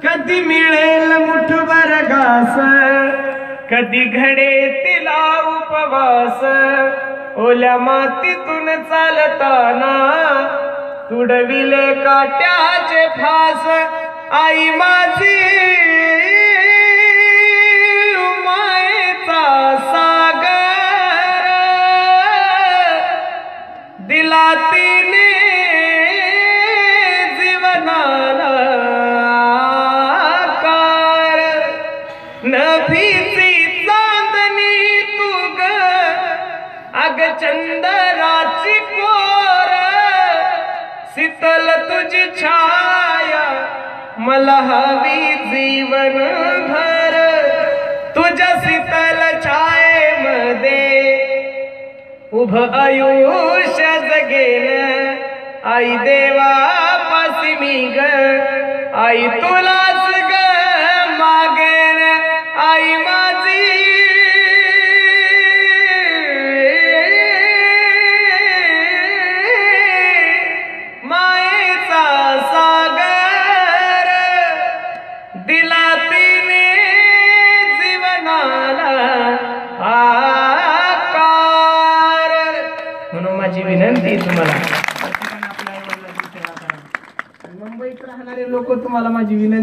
कधी मिळेल मुठभर घास, कधी घडे तिला उपवास, ओल्या मातीतून चालताना तुडविले काट्याचे फास। आई माझी मायेचा सागर, दिला तिने जीवनाला आकार। नभीची चांदणी तू ग, अग चंद्राची कोर, शीतल तुझी छाया मला हवी जीवन भर। तुझ्या शीतल छायेमध्ये उभ आयुष्य जगेन, आई देवापासी मी ग, आई तुलाच ग मागेन। आई माझी मायेचा सागर, दिला तिने जीवनाला आकार। म्हणून माझी विनंती तुम्हाला, मुंबईत राहणारे लोक, तुम्हाला माझी विनंती